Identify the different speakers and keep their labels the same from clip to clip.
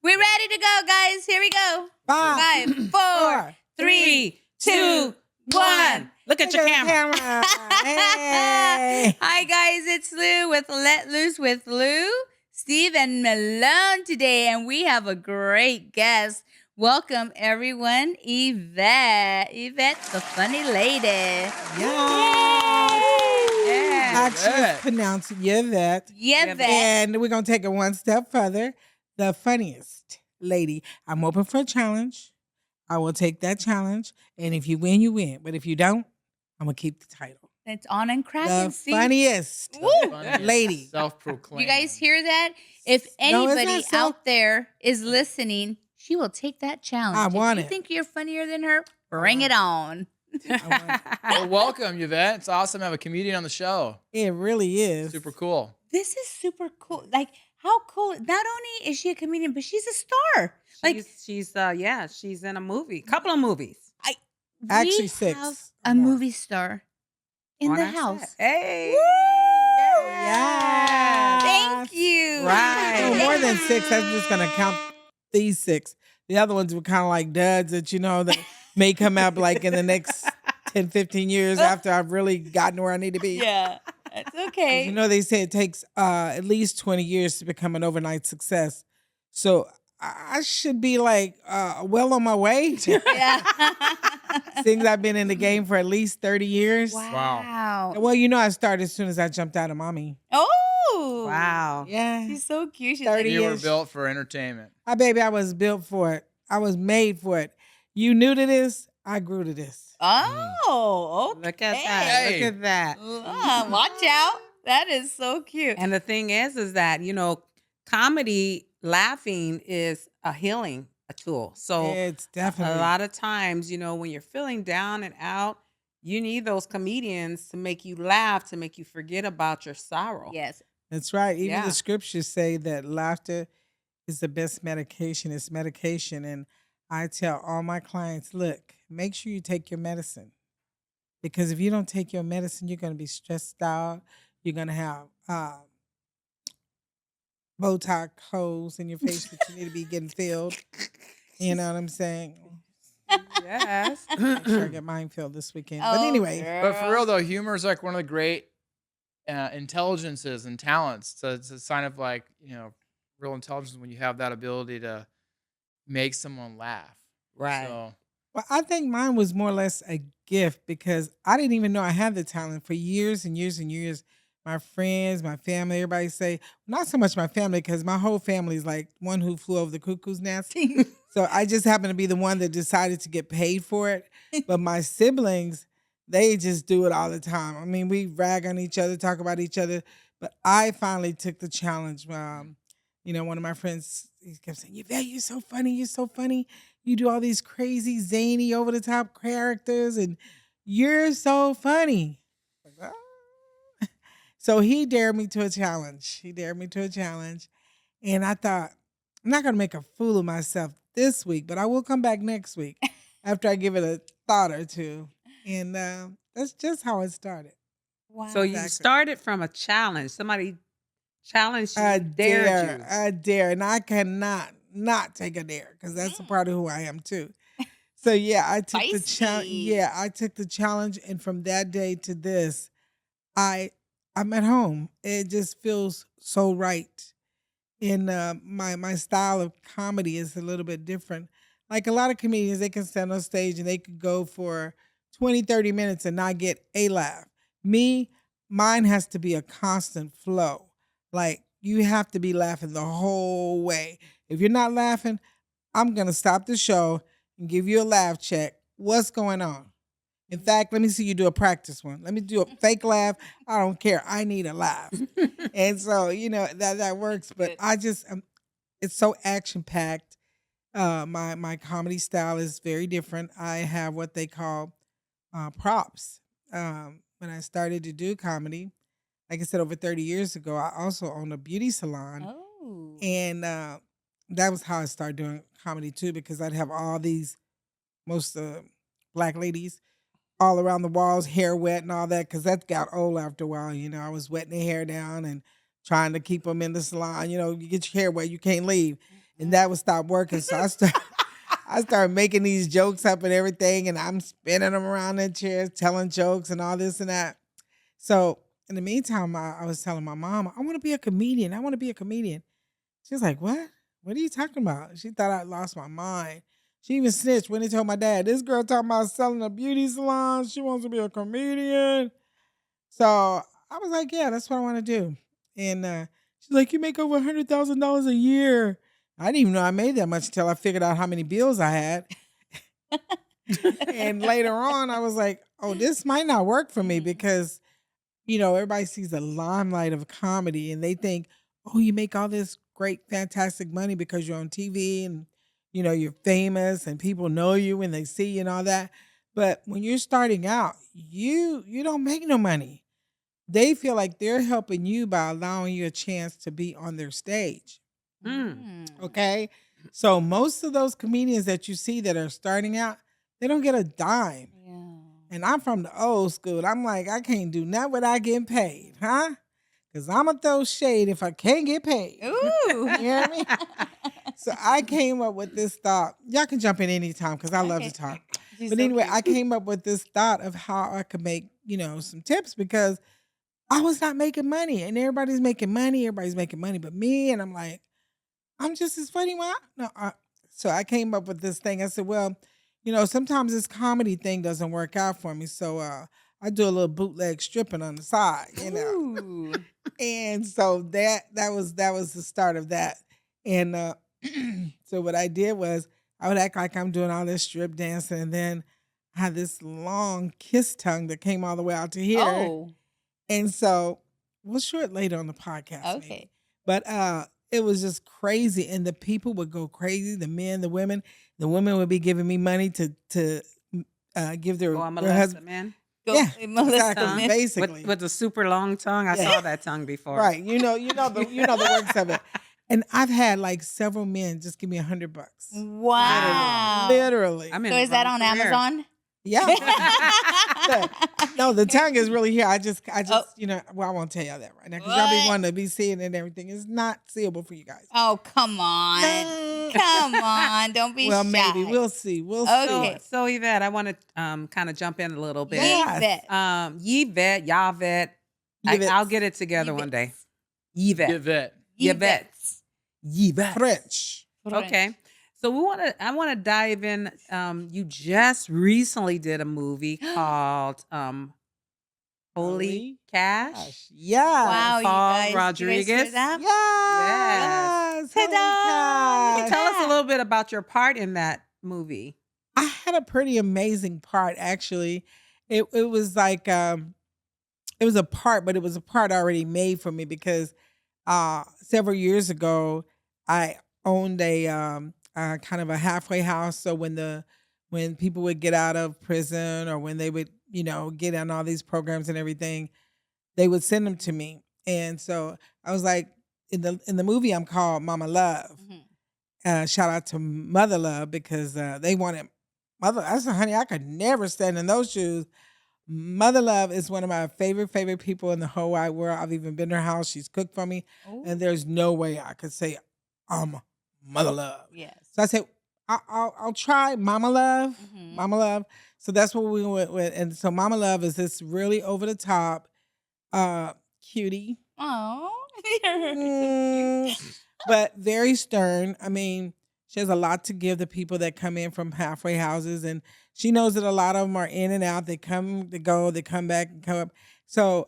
Speaker 1: We're ready to go, guys. Here we go.
Speaker 2: Five,
Speaker 1: 5, 4, 3, 2, 1.
Speaker 3: Look at your camera.
Speaker 2: Hey.
Speaker 1: Hi, guys. It's Lou with Let Loose with Lou, Steve, and Malone today, and we have a great guest. Welcome, everyone, Yvette. Yvette, the funny lady.
Speaker 2: Yeah. Actually,
Speaker 3: Yvette.
Speaker 2: it's pronounced Yvette.
Speaker 1: Yvette.
Speaker 2: And we're going to take it one step further. The funniest lady. I'm open for a challenge. I will take that challenge. And if you win, you win. But if you don't, I'm going to keep the title.
Speaker 1: It's on and cracking.
Speaker 2: The
Speaker 1: See?
Speaker 2: funniest
Speaker 1: Woo!
Speaker 2: lady.
Speaker 3: Self-proclaimed.
Speaker 1: You guys hear that? If
Speaker 2: No, it's
Speaker 1: anybody
Speaker 2: not so-
Speaker 1: out there is listening, she will take that challenge.
Speaker 2: I want
Speaker 1: if you
Speaker 2: it.
Speaker 1: think you're funnier than her, bring it on.
Speaker 3: Well, welcome, Yvette. It's awesome to have a comedian on the show.
Speaker 2: It really is.
Speaker 3: Super cool.
Speaker 1: This is super cool. Like, how cool. Not only is she a comedian, but she's a star. Like,
Speaker 4: She's in a movie, couple of movies.
Speaker 2: Actually,
Speaker 1: we
Speaker 2: 6
Speaker 1: have
Speaker 2: or
Speaker 1: a
Speaker 2: more.
Speaker 1: movie star in
Speaker 4: On
Speaker 1: the
Speaker 4: our set.
Speaker 1: house.
Speaker 4: Hey.
Speaker 2: Yes.
Speaker 1: Thank you.
Speaker 4: Right.
Speaker 2: No, more than 6. I'm just going to count these 6. The other ones were kind of like duds that, that may come out like in the next 10, 15 years after I've really gotten where I need to be.
Speaker 1: Yeah, that's
Speaker 2: 'Cause
Speaker 1: okay.
Speaker 2: they say it takes at least 20 years to become an overnight success. So I should be like well on my way.
Speaker 1: Yeah.
Speaker 2: Since I've been in the game for at least 30 years.
Speaker 1: Wow.
Speaker 2: Well, I started as soon as I jumped out of mommy.
Speaker 1: Oh.
Speaker 4: Wow.
Speaker 2: Yeah.
Speaker 1: She's so cute. She's
Speaker 2: 30
Speaker 1: like,
Speaker 3: You were
Speaker 2: years.
Speaker 3: built for entertainment.
Speaker 2: Baby, I was built for it. I was made for it. You knew to this, I grew to this.
Speaker 1: oh, okay.
Speaker 4: Look at that.
Speaker 3: Hey.
Speaker 4: Look at that.
Speaker 1: Watch out. That is so cute.
Speaker 4: And the thing is that, comedy, laughing is a healing tool. So
Speaker 2: It's definitely.
Speaker 4: a lot of times, when you're feeling down and out, you need those comedians to make you laugh, to make you forget about your sorrow.
Speaker 1: Yes.
Speaker 2: That's right. Even
Speaker 4: Yeah.
Speaker 2: the scriptures say that laughter is the best medication. It's medication. And I tell all my clients, look, make sure you take your medicine. Because if you don't take your medicine, you're going to be stressed out. You're going to have Botox holes in your face that you need to be getting filled. You know what I'm saying?
Speaker 4: Yes.
Speaker 2: Make sure I get mine filled this weekend. But
Speaker 1: Oh,
Speaker 2: anyway,
Speaker 3: But for real, though, humor is like one of the great intelligences and talents. So it's a sign of real intelligence when you have that ability to make someone laugh.
Speaker 4: Right.
Speaker 3: So,
Speaker 2: well, I think mine was more or less a gift because I didn't even know I had the talent for years and years and years. My friends, my family, everybody say, not so much my family because my whole family is like one who flew over the cuckoo's nest. So I just happen to be the one that decided to get paid for it. But my siblings, they just do it all the time. I mean, we rag on each other, talk about each other. But I finally took the challenge. One of my friends, he kept saying, Yvette, you're so funny. You're so funny. You do all these crazy, zany, over-the-top characters, and you're so funny. Like, "Ah." So he dared me to a challenge. And I thought, I'm not going to make a fool of myself this week, but I will come back next week after I give it a thought or two. And that's just how it started.
Speaker 1: Wow.
Speaker 4: So you
Speaker 2: Exactly.
Speaker 4: started from a challenge. Somebody challenged you,
Speaker 2: I
Speaker 4: dared you.
Speaker 2: I dare. And I cannot not take a dare because that's a part of who I am too. So yeah, I took the challenge.
Speaker 1: Feisty.
Speaker 2: Yeah, I took the challenge. And from that day to this, I'm at home. It just feels so right. And my style of comedy is a little bit different. Like a lot of comedians, they can stand on stage and they could go for 20, 30 minutes and not get a laugh. Mine has to be a constant flow. Like you have to be laughing the whole way. If you're not laughing, I'm going to stop the show and give you a laugh check. What's going on? In fact, let me see you do a practice one. Let me do a fake laugh. I don't care. I need a laugh. And so, that works. But I just, it's so action packed. My comedy style is very different. I have what they call props. When I started to do comedy, like I said, over 30 years ago, I also owned a beauty salon.
Speaker 1: Oh.
Speaker 2: And that was how I started doing comedy too, because I'd have all these, most black ladies all around the walls, hair wet and all that, because that got old after a while. I was wetting their hair down and trying to keep them in the salon. You get your hair wet, you can't leave. and that would stop working. So I started making these jokes up and everything, and I'm spinning them around in chairs, telling jokes and all this and that. So in the meantime, I was telling my mom, I want to be a comedian. I want to be a comedian. She's like, what? What are you talking about? She thought I lost my mind. She even snitched when they told my dad, this girl talking about selling a beauty salon. She wants to be a comedian. So I was like, yeah, that's what I want to do. And she's like, you make over $100,000 a year. I didn't even know I made that much until I figured out how many bills I had. And later on, I was like, oh, this might not work for me because, everybody sees the limelight of comedy and they think, oh, you make all this great, fantastic money because you're on TV and, you're famous and people know you and they see you and all that. But when you're starting out, you don't make no money. They feel like they're helping you by allowing you a chance to be on their stage. Okay. So most of those comedians that you see that are starting out, they don't get a dime.
Speaker 1: Yeah.
Speaker 2: And I'm from the old school. I'm like, I can't do nothing without getting paid, huh? Because I'm going to throw shade if I can't get paid.
Speaker 1: Ooh.
Speaker 2: You hear me? So I came up with this thought. Y'all can jump in anytime because I love to talk.
Speaker 1: She's
Speaker 2: But
Speaker 1: so
Speaker 2: anyway,
Speaker 1: cute.
Speaker 2: I came up with this thought of how I could make, some tips because I was not making money. And everybody's making money. But me, and I'm like, I'm just as funny. So I came up with this thing. I said, well, sometimes this comedy thing doesn't work out for me. So I do a little bootleg stripping on the side,
Speaker 1: Ooh.
Speaker 2: And so that was the start of that. And so what I did was I would act like I'm doing all this strip dancing, and then I had this long kiss tongue that came all the way out to here.
Speaker 1: Oh.
Speaker 2: And so we'll show it later on the podcast.
Speaker 1: Okay.
Speaker 2: Maybe. But it was just crazy. And the people would go crazy, the men, the women. The women would be giving me money to give their
Speaker 4: husband. Man.
Speaker 1: Go,
Speaker 2: Yeah,
Speaker 1: Melissa,
Speaker 2: exactly.
Speaker 1: man.
Speaker 2: Basically.
Speaker 4: With the super long tongue. I
Speaker 2: Yeah.
Speaker 4: saw that tongue before.
Speaker 2: Right. You know the works of it. And I've had like several men just give me $100.
Speaker 1: Wow.
Speaker 2: Literally.
Speaker 4: I'm in
Speaker 1: So
Speaker 4: the
Speaker 1: is that
Speaker 4: wrong
Speaker 1: on
Speaker 4: career.
Speaker 1: Amazon?
Speaker 2: Yeah. No, the tongue is really here. I just,
Speaker 1: Oh.
Speaker 2: I won't tell y'all that right now because y'all be
Speaker 1: What?
Speaker 2: wanting to be seeing it and everything. It's not seeable for you guys.
Speaker 1: Oh, come on.
Speaker 2: No.
Speaker 1: Come on. Don't be
Speaker 2: Well,
Speaker 1: shy.
Speaker 2: maybe we'll see. We'll
Speaker 1: Okay.
Speaker 2: see.
Speaker 4: So Yvette, I want to kind of jump in a little bit.
Speaker 2: Yes.
Speaker 1: Yvette.
Speaker 4: Yvette.
Speaker 2: Yvette.
Speaker 4: I'll get it together one day. Yvette.
Speaker 3: Yvette.
Speaker 4: Yvette. Yvette.
Speaker 2: French.
Speaker 4: Okay. So I want to dive in. You just recently did a movie called Holy Cash.
Speaker 2: Yeah.
Speaker 1: Wow, you
Speaker 4: Paul
Speaker 1: guys.
Speaker 4: Rodriguez.
Speaker 1: You guys hear that?
Speaker 2: Yes. Holy
Speaker 1: Ta-da.
Speaker 2: cow.
Speaker 4: Tell us a little bit about your part in that movie.
Speaker 2: I had a pretty amazing part actually. It was like it was a part, but it was a part already made for me because several years ago I owned a kind of a halfway house. So when people would get out of prison or when they would, get on all these programs and everything, they would send them to me. And so I was like, in the movie I'm called Mama Love. Shout out to Mother Love because they wanted Mother. I said, honey, I could never stand in those shoes. Mother Love is one of my favorite people in the whole wide world. I've even been to her house. She's cooked for me.
Speaker 1: Oh.
Speaker 2: And there's no way I could say Mother Love.
Speaker 1: Yes.
Speaker 2: So I said, I'll try Mama Love.
Speaker 1: Mhm.
Speaker 2: Mama Love. So that's what we went with. And so Mama Love is this really over the top cutie.
Speaker 1: Oh.
Speaker 2: But very stern. I mean, she has a lot to give the people that come in from halfway houses. And she knows that a lot of them are in and out. They come, they go, they come back and come up. So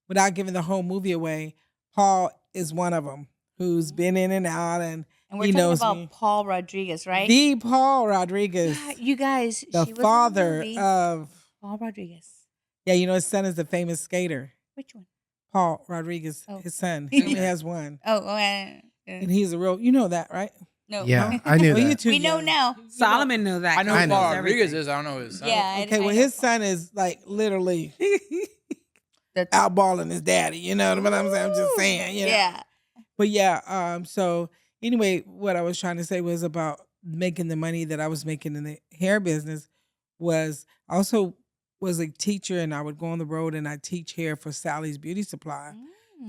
Speaker 2: without giving the whole movie away, Paul is one of them who's been in and out. And
Speaker 1: And we're
Speaker 2: he
Speaker 1: talking
Speaker 2: knows
Speaker 1: about
Speaker 2: me.
Speaker 1: Paul Rodriguez, right?
Speaker 2: The Paul Rodriguez,
Speaker 1: Yeah, you guys,
Speaker 2: the
Speaker 1: she was in
Speaker 2: father
Speaker 1: movie.
Speaker 2: of,
Speaker 1: Paul Rodriguez.
Speaker 2: yeah, his son is the famous skater.
Speaker 1: Which one?
Speaker 2: Paul Rodriguez,
Speaker 1: Oh.
Speaker 2: his son. He only has one. And he's a real, you know that, right?
Speaker 1: no.
Speaker 5: Yeah, I knew
Speaker 2: Well, you
Speaker 5: that.
Speaker 2: too
Speaker 1: We know
Speaker 2: young.
Speaker 1: now.
Speaker 4: Solomon knew that.
Speaker 3: I know
Speaker 5: I
Speaker 3: who
Speaker 5: know
Speaker 3: Paul
Speaker 5: that.
Speaker 3: Rodriguez is. I don't know his son.
Speaker 1: Yeah.
Speaker 2: Okay, well, his son is like literally outballing his daddy. You know what I'm saying? I'm just saying.
Speaker 1: Yeah.
Speaker 2: But yeah, so anyway, what I was trying to say was about making the money that I was making in the hair business was also was a teacher, and I would go on the road and I teach hair for Sally's Beauty Supply.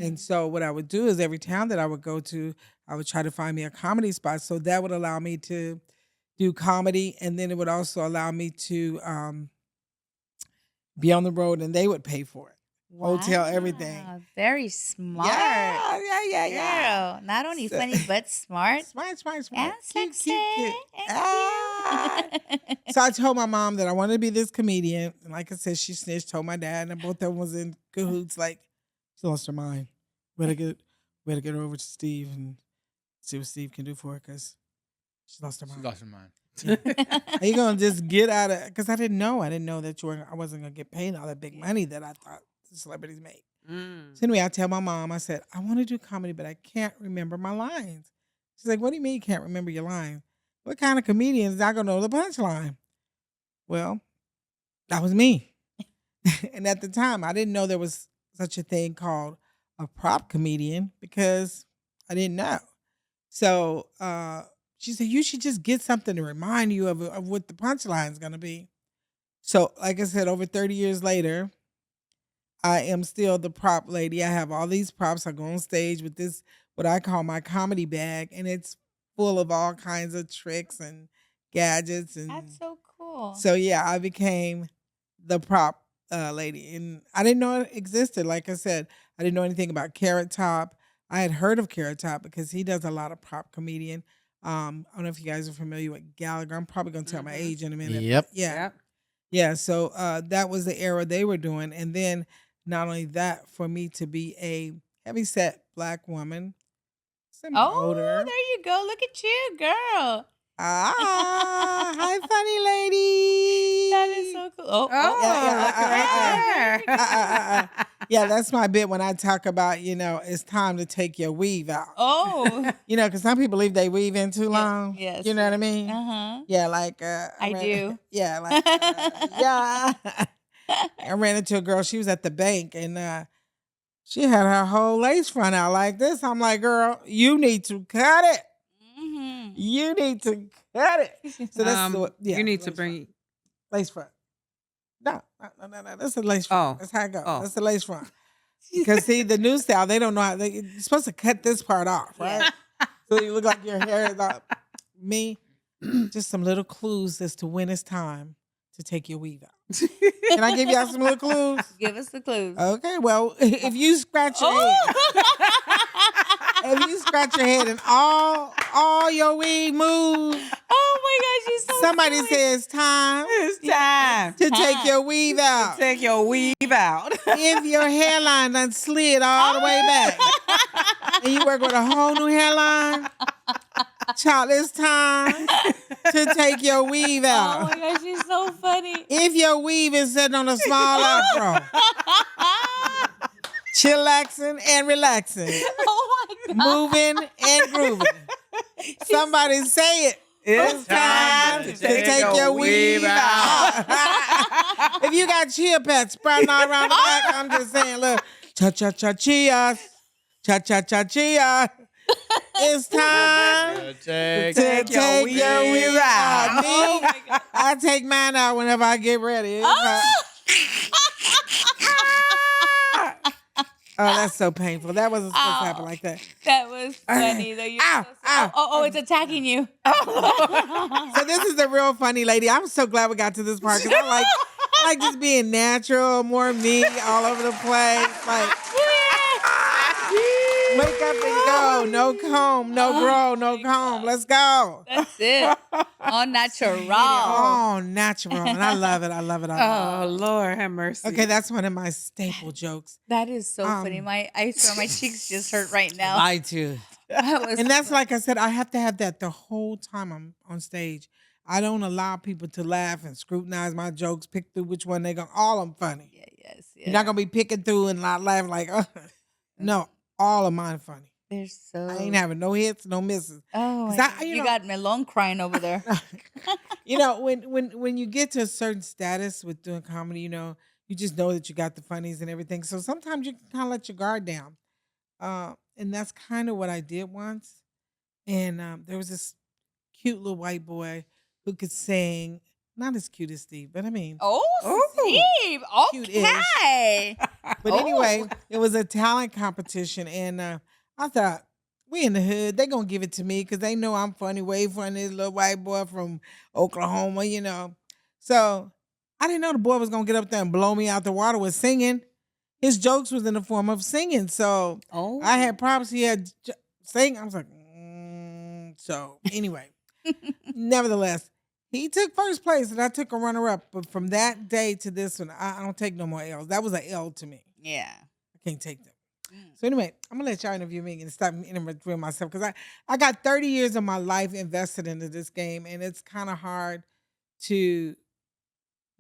Speaker 2: And so what I would do is every town that I would go to, I would try to find me a comedy spot. So that would allow me to do comedy, and then it would also allow me to be on the road, and they would pay for it. Hotel, everything.
Speaker 1: Wow, very smart.
Speaker 2: Yeah.
Speaker 1: Girl, not only
Speaker 2: So-
Speaker 1: funny but smart
Speaker 2: Smart.
Speaker 1: and
Speaker 2: Cute,
Speaker 1: sexy.
Speaker 2: cute.
Speaker 1: and
Speaker 2: Ah.
Speaker 1: cute.
Speaker 2: So I told my mom that I wanted to be this comedian. And like I said, she snitched, told my dad, and both of them was in cahoots. Like, she lost her mind. We had to get her over to Steve and see what Steve can do for her because she lost her
Speaker 3: She
Speaker 2: mind.
Speaker 3: lost her mind.
Speaker 2: Are you gonna just get out of? Because I didn't know that I wasn't gonna get paid all that big money that I thought the celebrities make. So anyway, I tell my mom, I said, I want to do comedy, but I can't remember my lines. She's like, what do you mean you can't remember your lines? What kind of comedian is not gonna know the punchline? Well, that was me. And at the time, I didn't know there was such a thing called a prop comedian because I didn't know. So she said, you should just get something to remind you of what the punchline is going to be. So, like I said, over 30 years later, I am still the prop lady. I have all these props. I go on stage with this, what I call my comedy bag, and it's full of all kinds of tricks and gadgets. And
Speaker 1: That's so cool.
Speaker 2: so, yeah, I became the prop lady. And I didn't know it existed. Like I said, I didn't know anything about Carrot Top. I had heard of Carrot Top because he does a lot of prop comedian. I don't know if you guys are familiar with Gallagher. I'm probably going to tell my age in a minute.
Speaker 3: Yep.
Speaker 2: Yeah. Yeah. So that was the era they were doing. And then not only that, for me to be a heavyset Black woman,
Speaker 1: Oh,
Speaker 2: older.
Speaker 1: there you go. Look at you, girl.
Speaker 2: Hi, funny lady.
Speaker 1: That is so cool. Oh,
Speaker 4: look at her.
Speaker 2: Yeah, that's my bit when I talk about, it's time to take your weave out.
Speaker 1: Oh.
Speaker 2: Because some people leave they weave in too long.
Speaker 1: Yes.
Speaker 2: You know what I mean?
Speaker 1: Uh-huh.
Speaker 2: Yeah, like
Speaker 1: I do.
Speaker 2: Yeah, like yeah. I ran into a girl. She was at the bank and she had her whole lace front out like this. I'm like, girl, you need to cut it.
Speaker 1: Mm-hmm.
Speaker 2: You need to cut it. So that's
Speaker 4: you need to
Speaker 2: lace
Speaker 4: bring
Speaker 2: front. Lace front. No. That's the lace front.
Speaker 4: Oh.
Speaker 2: That's how it goes.
Speaker 4: Oh.
Speaker 2: That's the lace front. Because see, the new style, they don't know how you're supposed to cut this part off, right? So you look like your hair is up. Me, just some little clues as to when it's time to take your weave out. Can I give y'all some little clues?
Speaker 1: Give us the clues.
Speaker 2: Okay, well, if you scratch your head, and all your weave moves,
Speaker 1: Oh my gosh, you're so
Speaker 2: somebody
Speaker 1: silly.
Speaker 2: says it's time
Speaker 4: It's time
Speaker 2: to take your weave out.
Speaker 4: take your weave out.
Speaker 2: If your hairline done slid all the way back and you work with a whole new hairline, child, it's time to take your weave
Speaker 1: Oh
Speaker 2: out.
Speaker 1: my gosh, you're so funny.
Speaker 2: If your weave is sitting on a small afro, chillaxing and relaxing,
Speaker 1: Oh my God.
Speaker 2: moving and grooving. Somebody say it. It's time to take your weave out. If you got chia pets sprouting all around the back, I'm just saying, look, cha-cha-cha-chia, cha-cha-cha-chia. It's time
Speaker 3: Take
Speaker 2: to take your weave out.
Speaker 1: Oh
Speaker 2: Me,
Speaker 1: my God.
Speaker 2: I take mine out whenever I get ready. Oh, that's so painful. That wasn't supposed to happen like that.
Speaker 1: That was funny though. You're
Speaker 2: Ow,
Speaker 1: so
Speaker 2: ow.
Speaker 1: Oh, it's attacking you.
Speaker 2: So this is the real funny lady. I'm so glad we got to this part because I like just being natural, more me all over the place. Like wake up and go. No comb, no grow, no comb. Let's go.
Speaker 1: That's it. All natural.
Speaker 2: Oh, natural. And I love it. I love it. I love
Speaker 4: Oh, Lord, have mercy.
Speaker 2: it. Okay, that's one of my staple jokes.
Speaker 1: That is so funny. I swear my cheeks just hurt right now.
Speaker 2: I too.
Speaker 1: That was
Speaker 2: And that's like I said, I have to have that the whole time I'm on stage. I don't allow people to laugh and scrutinize my jokes, pick through which one they're going. All of them funny.
Speaker 1: yes.
Speaker 2: You're not gonna be picking through and not laughing like, no, all of mine funny.
Speaker 1: They're so.
Speaker 2: I ain't having no hits, no misses.
Speaker 1: Oh,
Speaker 2: 'Cause
Speaker 1: my
Speaker 2: I-
Speaker 1: God.
Speaker 2: you
Speaker 1: You
Speaker 2: know-
Speaker 1: got Malone crying over there.
Speaker 2: When you get to a certain status with doing comedy, you just know that you got the funnies and everything. So sometimes you can kind of let your guard down. And that's kind of what I did once. And there was this cute little white boy who could sing, not as cute as Steve, but I mean,
Speaker 1: Oh, Steve.
Speaker 2: Cute-ish.
Speaker 1: Okay.
Speaker 2: But anyway, it was a talent competition, and I thought, we in the hood, they gonna give it to me because they know I'm funny, way funny, this little white boy from Oklahoma, you know. So I didn't know the boy was gonna get up there and blow me out the water with singing. His jokes was in the form of singing, so I had props. He had sing. I was like, so anyway. Nevertheless, he took first place and I took a runner up. But from that day to this one, I don't take no more L's. That was an L to me.
Speaker 1: Yeah.
Speaker 2: I can't take them. So anyway, I'm gonna let y'all interview me and stop interviewing myself because I got 30 years of my life invested into this game, and it's kind of hard to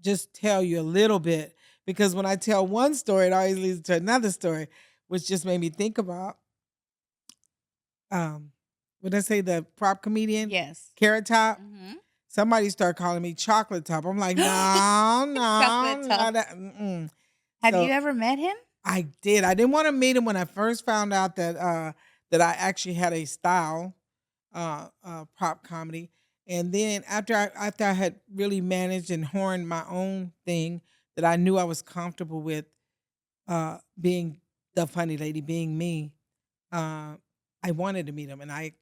Speaker 2: just tell you a little bit because when I tell one story, it always leads to another story, which just made me think about would I say the prop comedian?
Speaker 1: Yes.
Speaker 2: Carrot Top.
Speaker 1: Mm-hmm.
Speaker 2: Somebody started calling me Chocolate Top. I'm like, no,
Speaker 1: Chocolate Top. Have
Speaker 2: So
Speaker 1: you ever met him?
Speaker 2: I did. I didn't want to meet him when I first found out that that I actually had a style prop comedy. And then after I had really managed and horned my own thing that I knew I was comfortable with being the funny lady, being me, I wanted to meet him. And I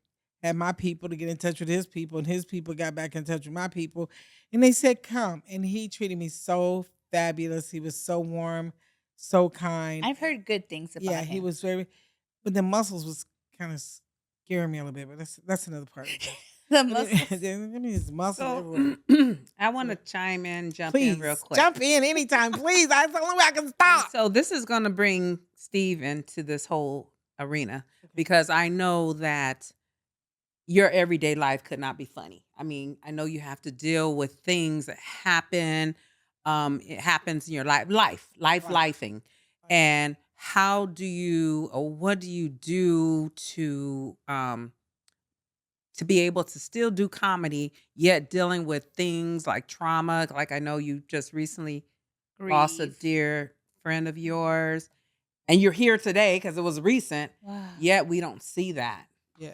Speaker 2: had my people to get in touch with his people, and his people got back in touch with my people. And they said, come. And he treated me so fabulous. He was so warm, so kind.
Speaker 1: I've heard good things about
Speaker 2: Yeah,
Speaker 1: him.
Speaker 2: he was very, but the muscles was kind of scaring me a little bit, but that's another part.
Speaker 1: The muscles.
Speaker 2: His muscles
Speaker 4: So
Speaker 2: everywhere.
Speaker 4: I want to chime in, jump
Speaker 2: Please
Speaker 4: in real quick.
Speaker 2: jump in anytime, please. That's the only way I can
Speaker 4: And
Speaker 2: stop.
Speaker 4: so this is going to bring Steve into this whole arena because I know that your everyday life could not be funny. I mean, I know you have to deal with things that happen. It happens in your life,
Speaker 2: Right.
Speaker 4: lifing. And how do you, or what do you do to be able to still do comedy yet dealing with things like trauma? Like I know you just recently lost a
Speaker 1: Grief.
Speaker 4: dear friend of yours, and you're here today because it was recent.
Speaker 1: Wow.
Speaker 4: Yet we don't see that.
Speaker 2: Yeah.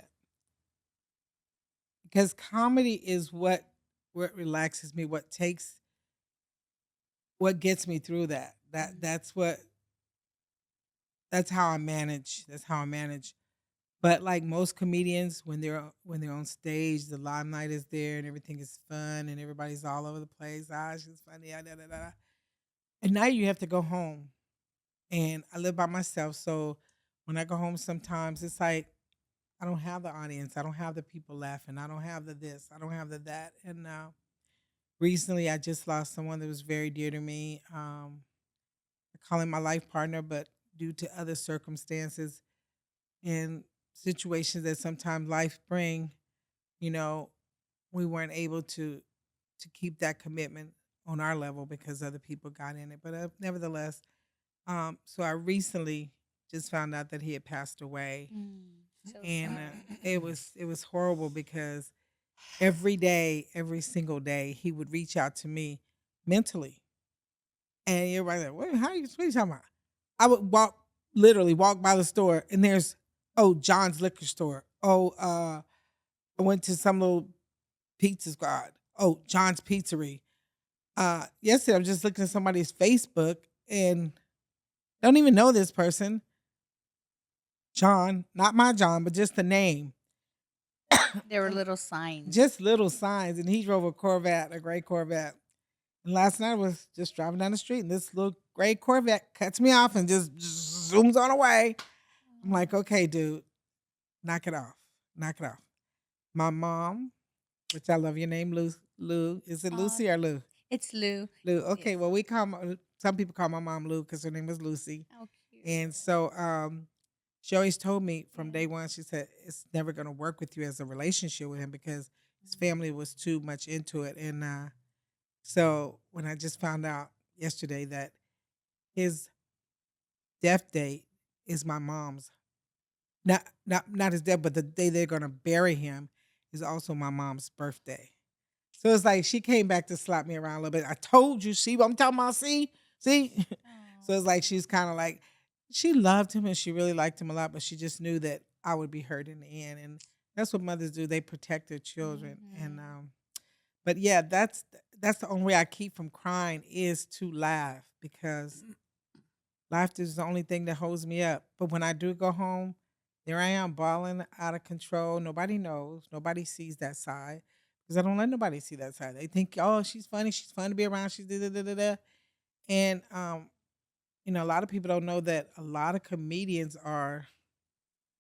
Speaker 2: Because comedy is what relaxes me, what gets me through that. That's how I manage. That's how I manage. But like most comedians, when they're on stage, the limelight is there and everything is fun and everybody's all over the place. Ah, she's funny. Da, da, da, da. And now you have to go home. And I live by myself, so when I go home, sometimes it's like I don't have the audience. I don't have the people laughing. I don't have the this. I don't have the that. And recently, I just lost someone that was very dear to me. I call him my life partner, but due to other circumstances and situations that sometimes life bring, you know, we weren't able to keep that commitment on our level because other people got in it. But nevertheless, so I recently just found out that he had passed away,
Speaker 1: So
Speaker 2: and
Speaker 1: sorry.
Speaker 2: it was horrible because every day, every single day, he would reach out to me mentally, and everybody's like, "What? How you? What are you talking about?" I would literally walk by the store, and there's John's liquor store. I went to some little pizza squad. Oh, John's Pizzeria. Yesterday I was just looking at somebody's Facebook and don't even know this person. John, not my John, but just the name.
Speaker 1: There were little signs.
Speaker 2: Just little signs. And he drove a Corvette, a gray Corvette. And last night I was just driving down the street and this little gray Corvette cuts me off and just zooms on away. I'm like, okay, dude, knock it off. Knock it off. My mom, which I love your name, Lou. Is it Lucy or Lou?
Speaker 1: It's Lou.
Speaker 2: Lou. Okay,
Speaker 1: Yes.
Speaker 2: well, some people call my mom Lou because her name was Lucy.
Speaker 1: How cute.
Speaker 2: And so she always told me from day one, she said, it's never going to work with you as a relationship with him because his family was too much into it. And so when I just found out yesterday that his death date is my mom's, not his death, but the day they're going to bury him is also my mom's birthday. So it's like she came back to slap me around a little bit. I told you, see what I'm talking about? See? So it's like she's kind of like, she loved him and she really liked him a lot, but she just knew that I would be hurt in the end. And that's what mothers do. They protect their children. And but yeah, that's the only way I keep from crying is to laugh because laughter is the only thing that holds me up. But when I do go home, there I am bawling out of control. Nobody knows. Nobody sees that side because I don't let nobody see that side. They think, oh, she's funny. She's fun to be around. She's da da da da da. And a lot of people don't know that a lot of comedians are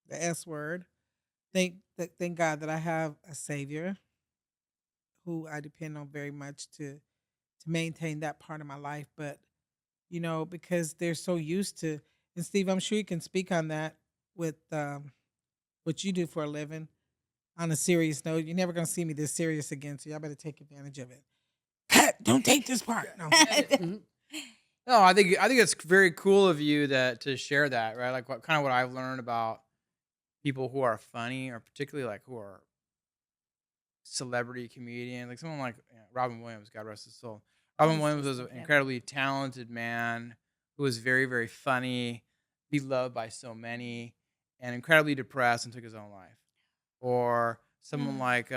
Speaker 2: the S word. Thank God that I have a savior who I depend on very much to maintain that part of my life. But because they're so used to, and Steve, I'm sure you can speak on that with what you do for a living. On a serious note, you're never gonna see me this serious again, so y'all better take advantage of it. Cut! Don't take this part. No.
Speaker 3: Mhm. No, I think it's very cool of you to share that, right? Like what I've learned about people who are funny, or particularly like who are celebrity comedians, like someone like Robin Williams, God rest his soul. Robin
Speaker 1: He's
Speaker 3: Williams
Speaker 1: so
Speaker 3: was an
Speaker 1: sweet.
Speaker 3: incredibly talented man who was very, very funny, beloved by so many, and incredibly depressed and took his own life. Or someone like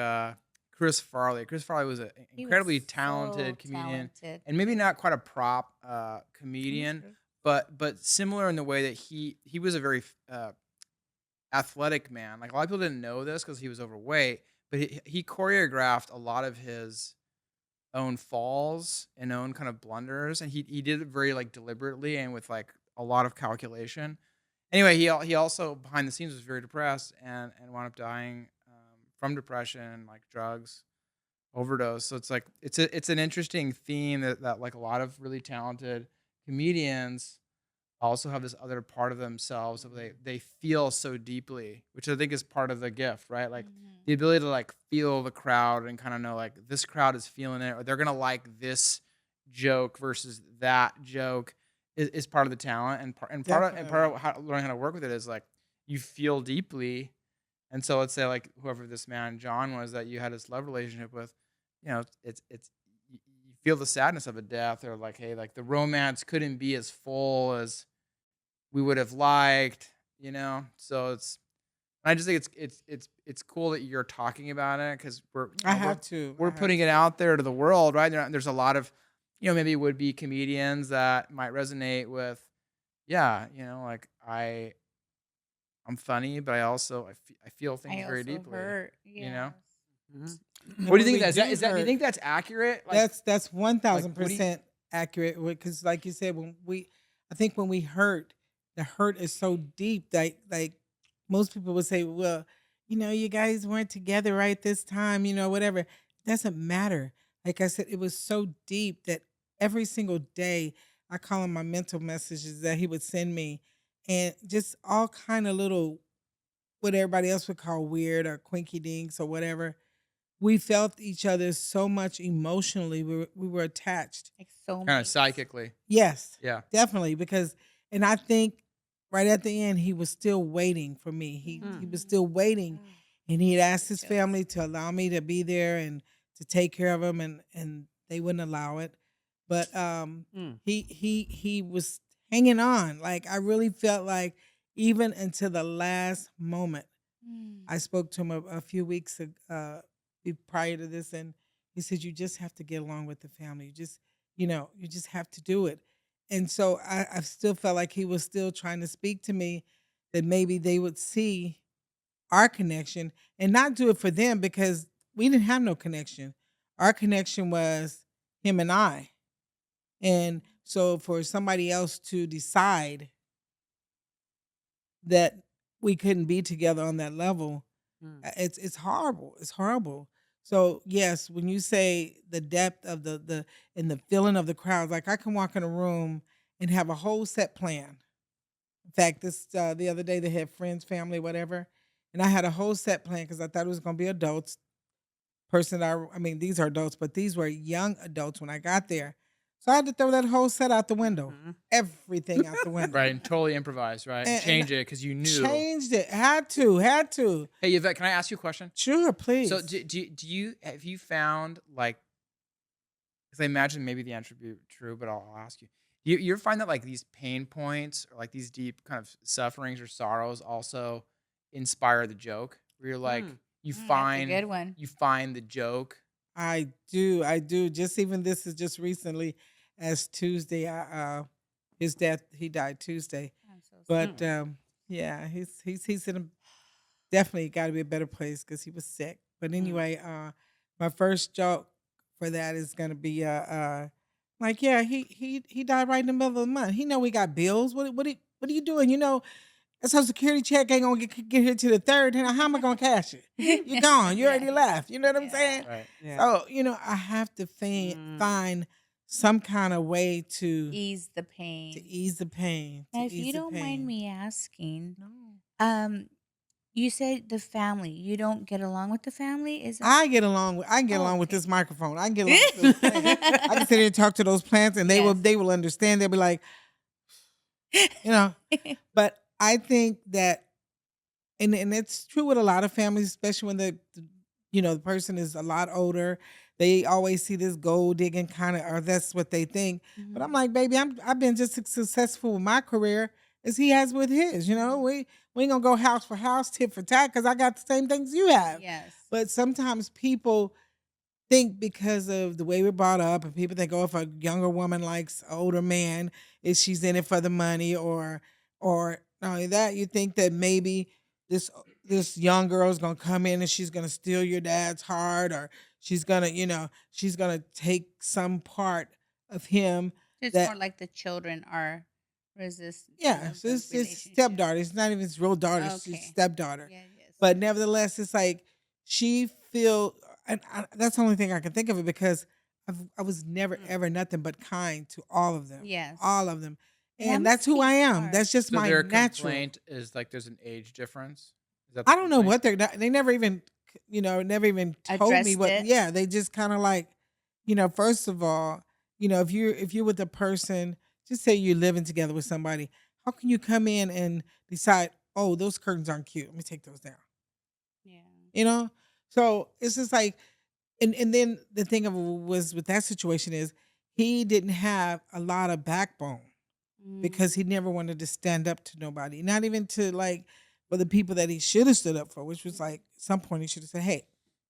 Speaker 3: Chris Farley. Chris Farley was an
Speaker 1: He was
Speaker 3: incredibly
Speaker 1: so
Speaker 3: talented comedian,
Speaker 1: talented.
Speaker 3: and maybe not quite a prop
Speaker 1: That's
Speaker 3: comedian,
Speaker 1: true.
Speaker 3: but similar in the way that he was a very athletic man. Like a lot of people didn't know this because he was overweight, but he choreographed a lot of his own falls and own kind of blunders, and he did it very like deliberately and with like a lot of calculation. Anyway, he also behind the scenes was very depressed and wound up dying from depression, like drugs, overdose. So it's like it's an interesting theme that like a lot of really talented comedians also have this other part of themselves that they feel so deeply, which I think is part of the gift, right? Like the ability to like feel the crowd and kind of know like this crowd is feeling it, or they're gonna like this joke versus that joke is part of the talent, and part of how, learning how to work with it is like you feel deeply. And so let's say like whoever this man John was that you had this love relationship with, it's you feel the sadness of a death, or like, hey, like the romance couldn't be as full as we would have liked. So I just think it's cool that you're talking about it because we're
Speaker 2: I have to.
Speaker 3: we're putting it out there to the world, right? There's a lot of maybe would be comedians that might resonate with, yeah, like I'm funny, but I also I feel things
Speaker 1: I
Speaker 3: very
Speaker 1: also
Speaker 3: deeply,
Speaker 1: hurt.
Speaker 3: you know.
Speaker 4: Mhm.
Speaker 2: And
Speaker 3: What do
Speaker 2: when
Speaker 3: you think
Speaker 2: we
Speaker 3: is that?
Speaker 2: do
Speaker 3: Is that do you
Speaker 2: hurt,
Speaker 3: think that's accurate? Like,
Speaker 2: that's one
Speaker 3: like
Speaker 2: thousand
Speaker 3: what do you?
Speaker 2: percent accurate. Because, like you said, I think when we hurt, the hurt is so deep that like most people would say, well, you guys weren't together right this time, whatever. Doesn't matter. Like I said, it was so deep that every single day I call them my mental messages that he would send me, and just all kind of little what everybody else would call weird or quinky dinks or whatever. We felt each other so much emotionally. We were attached.
Speaker 1: Like
Speaker 3: Kind of
Speaker 1: soulmates.
Speaker 3: psychically,
Speaker 2: Yes,
Speaker 3: yeah.
Speaker 2: definitely. And I think right at the end, he was still waiting for me. He was still waiting,
Speaker 1: Oh,
Speaker 2: and he had asked his
Speaker 1: chills.
Speaker 2: family to allow me to be there and to take care of him, and they wouldn't allow it. But
Speaker 4: Mm.
Speaker 2: he was hanging on. Like I really felt like even until the last moment. I spoke to him a few weeks prior to this, and he said, "You just have to get along with the family. You just have to do it." And so I still felt like he was still trying to speak to me that maybe they would see our connection and not do it for them because we didn't have no connection. Our connection was him and I. And so for somebody else to decide that we couldn't be together on that level,
Speaker 4: Mm.
Speaker 2: it's horrible. It's horrible. So yes, when you say the depth of the and the feeling of the crowd, like I can walk in a room and have a whole set plan. In fact, this the other day they had friends, family, whatever, and I had a whole set plan because I thought it was going to be adults. I mean, these are adults, but these were young adults when I got there. So I had to throw that whole set out the window,
Speaker 4: Mhm.
Speaker 2: everything out the window,
Speaker 3: Right, and totally improvise, right, and
Speaker 2: and
Speaker 3: change it because you knew.
Speaker 2: changed it. Had to.
Speaker 3: Hey, Yvette, can I ask you a question?
Speaker 2: Sure,
Speaker 3: So,
Speaker 2: please.
Speaker 3: do you have you found like? Because I imagine maybe the answer would be true, but I'll ask you. You ever find that like these pain points or like these deep kind of sufferings or sorrows also inspire the joke? Where you're like
Speaker 4: Mm.
Speaker 3: you
Speaker 1: That's a
Speaker 3: find
Speaker 1: good one.
Speaker 3: you find the joke
Speaker 2: I do. I do. Just even this is just recently as Tuesday. His death. He died Tuesday.
Speaker 1: I'm so
Speaker 2: But
Speaker 4: Mm.
Speaker 2: yeah, he's in a definitely got to be a better place because he was sick. But
Speaker 4: Mm.
Speaker 2: anyway, my first joke for that is gonna be like yeah, he died right in the middle of the month. He know we got bills. What are you doing? You know, a social security check ain't gonna get here to the third. And how am I gonna cash it? You gone. You already
Speaker 1: Yeah.
Speaker 2: left. You know what I'm
Speaker 1: Yeah.
Speaker 2: saying?
Speaker 3: Right.
Speaker 4: Yeah.
Speaker 2: So you know, I have to
Speaker 4: Mm.
Speaker 2: find some kind of way
Speaker 1: Ease the
Speaker 2: to
Speaker 1: pain.
Speaker 2: ease the pain. To
Speaker 1: Now, if
Speaker 2: ease
Speaker 1: you
Speaker 2: the
Speaker 1: don't mind
Speaker 2: pain.
Speaker 1: me asking,
Speaker 2: No.
Speaker 1: um, you said the family. You don't get along with the family? Is that?
Speaker 2: I can get
Speaker 1: Oh,
Speaker 2: along with
Speaker 1: okay.
Speaker 2: this microphone. I can get along with those plants. I can sit here and talk to those plants and
Speaker 1: Yes.
Speaker 2: they will understand. They'll be like, you know. But I think that and it's true with a lot of families, especially when you know the person is a lot older. They always see this gold digging kind of, or that's what they think. But I'm
Speaker 1: Mhm.
Speaker 2: like, baby, I've been just as successful with my career as he has with his. You know,
Speaker 1: Mhm.
Speaker 2: we ain't gonna go house for house, tit for tat, because I got the same things you have.
Speaker 1: Yes.
Speaker 2: But sometimes people think because of the way we're brought up, and people think, oh, if a younger woman likes an older man, is she's in it for the money, or not only that, you think that maybe this this young girl is gonna come in and she's gonna steal your dad's heart, or she's gonna, you know, she's gonna take some part of him
Speaker 1: It's more
Speaker 2: that
Speaker 1: like the children are resistant
Speaker 2: yeah,
Speaker 1: of
Speaker 2: so
Speaker 1: the
Speaker 2: it's
Speaker 1: relationship.
Speaker 2: stepdaughter. It's not even his real daughter. It's his
Speaker 1: Okay.
Speaker 2: stepdaughter.
Speaker 1: Yeah, yes.
Speaker 2: But nevertheless, it's like she feel, and that's the only thing I can think of it because I was never
Speaker 4: Mm.
Speaker 2: ever nothing but kind to
Speaker 1: Yes.
Speaker 2: all of them,
Speaker 1: And that
Speaker 2: and that's
Speaker 1: must
Speaker 2: who
Speaker 1: be
Speaker 2: I am.
Speaker 1: hard.
Speaker 2: That's just
Speaker 3: So
Speaker 2: my
Speaker 3: their
Speaker 2: natural.
Speaker 3: complaint is like there's an age difference. Is that the
Speaker 2: I don't know
Speaker 3: complaint?
Speaker 2: what they're not, they never even, you know, never even told me
Speaker 1: Addressed
Speaker 2: what.
Speaker 1: it.
Speaker 2: Yeah, they just kind of like, you know, first of all, you know, if you're with a person, just say you're living together with somebody, how can you come in and decide, oh, those curtains aren't cute, let me take those down,
Speaker 1: Yeah.
Speaker 2: you know? So it's just like, and then the thing of was with that situation is he didn't have a lot of backbone because
Speaker 1: Mm.
Speaker 2: he never wanted to stand up to nobody, not even to like for the people that he should have stood up for, which was like at some point he should have said, "Hey,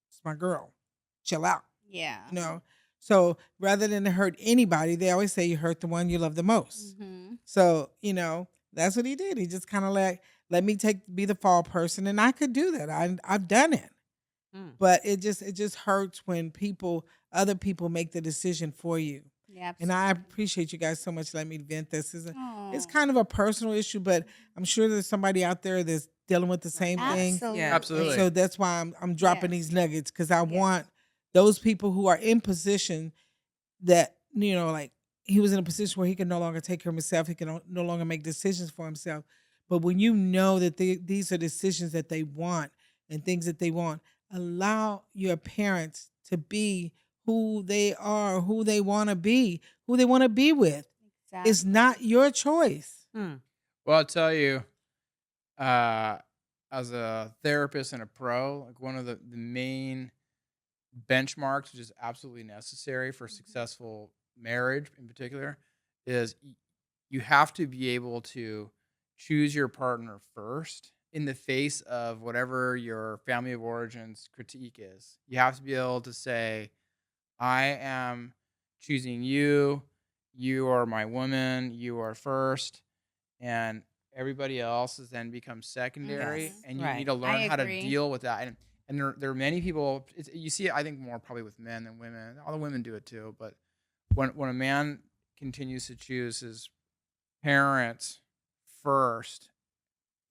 Speaker 2: it's my girl, chill out,"
Speaker 1: Yeah.
Speaker 2: you know. So rather than to hurt anybody, they always say you hurt the one you love the most.
Speaker 1: Mm-hmm.
Speaker 2: So you know that's what he did. He just kind of let me be the fall person, and I could do that. I've done it,
Speaker 4: Mm.
Speaker 2: but it just hurts when other people make the decision for you.
Speaker 1: Yeah,
Speaker 2: And I
Speaker 1: absolutely.
Speaker 2: appreciate you guys so much letting me vent this. It's
Speaker 1: Oh.
Speaker 2: kind of a personal issue, but I'm sure there's somebody out there that's dealing with the
Speaker 4: Right.
Speaker 2: same
Speaker 4: Yes.
Speaker 2: thing.
Speaker 1: Absolutely.
Speaker 4: Yes.
Speaker 2: And
Speaker 3: Absolutely.
Speaker 2: so that's why I'm dropping
Speaker 1: Yes.
Speaker 2: these nuggets because I
Speaker 1: Yes.
Speaker 2: want those people who are in position that, you know, like he was in a position where he could no longer take care of himself. He can no longer make decisions for himself. But when you know that these are decisions that they want and things that they want, allow your parents to be who they are, who they want to be, who they want to be with. It's not
Speaker 1: Exactly.
Speaker 2: your choice.
Speaker 4: Mm.
Speaker 3: Well, I'll tell you, uh, as a therapist and a pro, like one of the main benchmarks, which is absolutely necessary for successful marriage in particular, is you have to be able to choose your partner first in the face of whatever your family of origins critique is. You have to be able to say, I am choosing you. You are my woman. You are first. And everybody else has then become secondary.
Speaker 1: Mhm.
Speaker 3: And you need
Speaker 4: Right.
Speaker 3: to
Speaker 1: I
Speaker 3: learn how to
Speaker 1: agree.
Speaker 3: deal with that. And there are many people, you see it, I think, more probably with men than women. All the women do it too. But when a man continues to choose his parents first,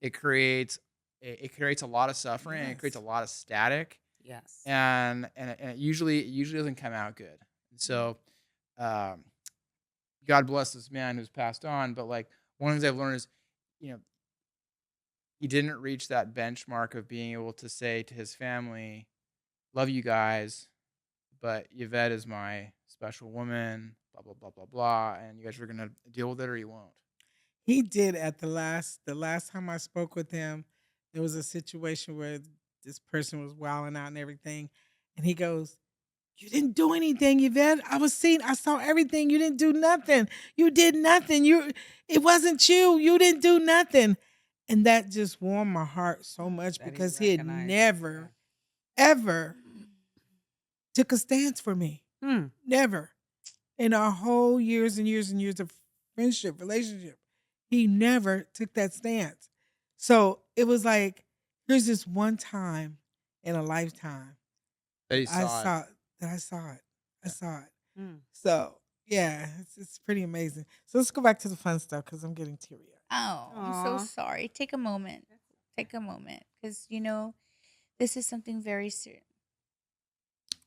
Speaker 3: it creates it creates a lot of suffering and it creates a
Speaker 2: Yes.
Speaker 3: lot of static
Speaker 4: Yes.
Speaker 3: and it usually doesn't come out good. And so, um, God bless this man who's passed on. But like one of the things I've learned is, you know, he didn't reach that benchmark of being able to say to his family, "Love you guys, but Yvette is my special woman." Blah blah blah blah blah, and you guys are gonna deal with it or you won't.
Speaker 2: He did at the last time I spoke with him, there was a situation where this person was wilding out and everything. And he goes, "You didn't do anything, Yvette. I saw everything. You didn't do nothing. You did nothing. It wasn't you. You didn't do nothing." And that just warmed my heart so
Speaker 4: Mm.
Speaker 2: much
Speaker 4: That he
Speaker 2: because he had
Speaker 4: recognized. Yeah.
Speaker 2: never, ever took a stance for me. Never. In our whole years and years and years of friendship, relationship, he never took that stance. So it was like, here's this one time in a lifetime
Speaker 3: That he
Speaker 2: I
Speaker 3: saw it.
Speaker 2: saw that I saw it. I
Speaker 3: Yeah.
Speaker 2: saw it.
Speaker 4: Mm.
Speaker 2: So yeah, it's pretty amazing. So let's go back to the fun stuff because I'm getting teary.
Speaker 1: Oh, I'm so
Speaker 4: Aw.
Speaker 1: sorry. Take a moment. Take a moment. Because, this is something very serious.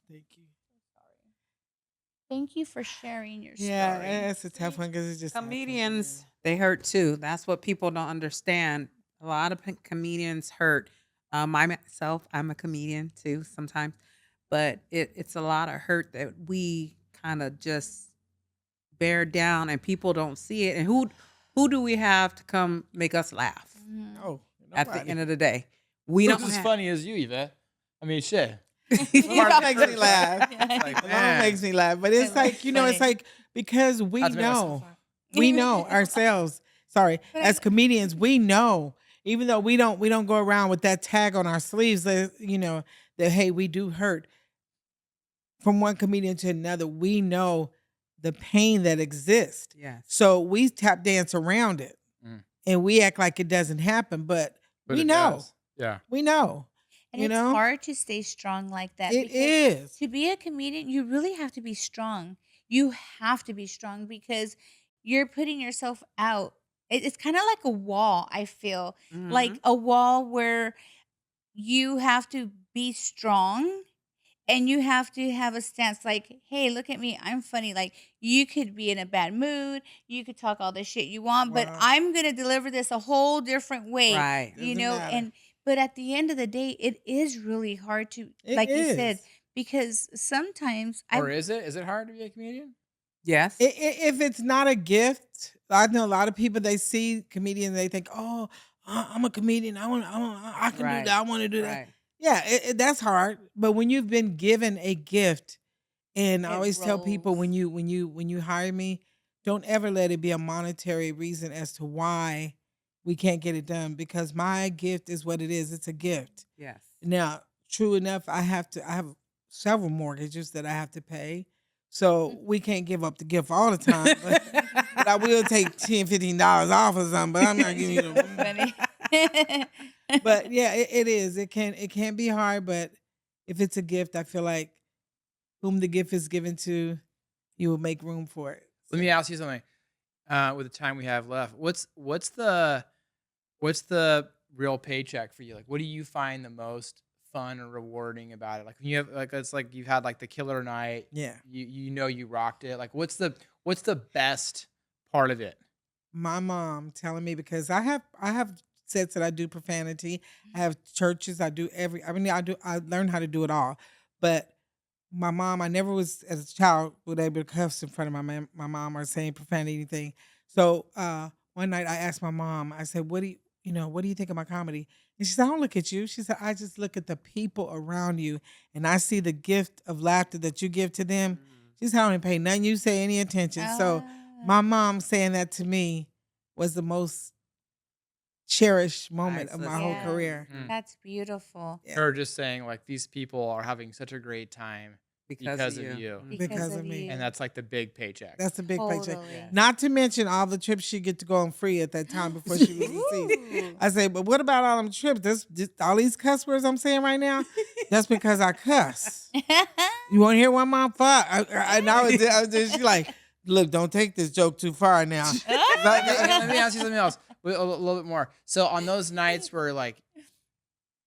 Speaker 2: Thank you.
Speaker 1: Thank you for sharing your
Speaker 2: Yeah,
Speaker 1: story.
Speaker 2: it's a tough one because it just happened,
Speaker 4: Comedians,
Speaker 2: yeah.
Speaker 4: they hurt too. That's what people don't understand. A lot of comedians hurt. Myself, I'm a comedian too sometimes, but it's a lot of hurt that we kind of just bear down, and people don't see it. And who do we have to come make us laugh
Speaker 1: Mhm.
Speaker 2: Oh,
Speaker 4: at the
Speaker 2: nobody.
Speaker 4: end of the day? We
Speaker 3: Who's
Speaker 4: don't
Speaker 3: as
Speaker 4: have.
Speaker 3: funny as you, Yvette? I mean, shit.
Speaker 2: That makes me laugh.
Speaker 3: Like,
Speaker 2: Alone makes me laugh. But it's like, it's
Speaker 1: funny.
Speaker 2: like because we
Speaker 3: Not to make myself
Speaker 2: know.
Speaker 3: laugh.
Speaker 2: We know ourselves. Sorry,
Speaker 1: But
Speaker 2: as comedians, we know. Even though we don't go around with that tag on our sleeves that that hey, we do hurt. From one comedian to another, we know the pain that exists.
Speaker 4: Yes.
Speaker 2: So we tap dance around it.
Speaker 3: Mm.
Speaker 2: And we act like it doesn't happen, but we
Speaker 3: it
Speaker 2: know.
Speaker 3: does. Yeah.
Speaker 2: We know.
Speaker 1: And
Speaker 2: you
Speaker 1: it's
Speaker 2: know?
Speaker 1: hard to stay strong like that.
Speaker 2: It
Speaker 1: because
Speaker 2: is.
Speaker 1: To be a comedian, you really have to be strong. You have to be strong because you're putting yourself out. It's kind of like a wall, I feel. Like
Speaker 4: Mhm.
Speaker 1: a wall where you have to be strong and you have to have a stance like, hey, look at me, I'm funny. Like, you could be in a bad mood, you could talk all the shit you want, but
Speaker 2: Wow.
Speaker 1: I'm gonna deliver this a whole different way.
Speaker 4: Right.
Speaker 2: Doesn't matter.
Speaker 1: And but at the end of the day, it is really hard to,
Speaker 2: It
Speaker 1: like you said,
Speaker 2: is.
Speaker 1: because sometimes
Speaker 3: Or is it? Is it hard to be a comedian?
Speaker 4: Yes.
Speaker 2: If it's not a gift, I know a lot of people, they see comedians, they think, oh, I'm a comedian. I can do
Speaker 4: Right.
Speaker 2: that. I want to do that.
Speaker 4: Right.
Speaker 2: Yeah, that's hard. But when you've been given a gift, and I
Speaker 1: It
Speaker 2: always tell people
Speaker 1: rolls.
Speaker 2: when you hire me, don't ever let it be a monetary reason as to why we can't get it done, because my gift is what it is. It's a gift.
Speaker 4: Yes.
Speaker 2: Now, true enough, I have several mortgages that I have to pay. So we can't give up the gift all the time. But I will take $10, $15 off or something, but I'm not giving you the
Speaker 1: Funny.
Speaker 2: But yeah, it is. It can be hard, but if it's a gift, I feel like whom the gift is given to, you will make room for it.
Speaker 3: Let me ask you something. With the time we have left, what's the real paycheck for you? Like, what do you find the most fun or rewarding about it? Like, when you have it's like you've had like the killer night.
Speaker 2: Yeah.
Speaker 3: You rocked it. Like, what's the best part of it?
Speaker 2: My mom telling me, because I have sets that I do profanity. I have churches. I learned how to do it all. But my mom, I never was as a child would able to cuss in front of my mom or saying profanity anything. So one night I asked my mom, I said, what do you think of my comedy? And she said, I don't look at you. She said, I just look at the people around you and I see the gift of laughter that you give to them. She said, I don't even pay nothing you say any attention. So my mom saying that to me was the most cherished moment of my whole
Speaker 1: Yeah.
Speaker 2: career.
Speaker 1: That's beautiful.
Speaker 2: Yeah.
Speaker 3: Her just saying like, these people are having such a great time because of you.
Speaker 4: Mhm.
Speaker 2: Because of me.
Speaker 3: And that's like the big paycheck.
Speaker 2: That's a big paycheck.
Speaker 1: Totally.
Speaker 2: Not to mention all the trips she get to go on free at that time before she was deceased.
Speaker 1: Ooh.
Speaker 2: I say, but what about all them trips? All these cuss words I'm saying right now? That's because I cuss. You want to hear one, Mom? Fuck. And I was just, she like, look, don't take this joke too far now.
Speaker 3: Let me ask you something else. A little bit more. So on those nights where like,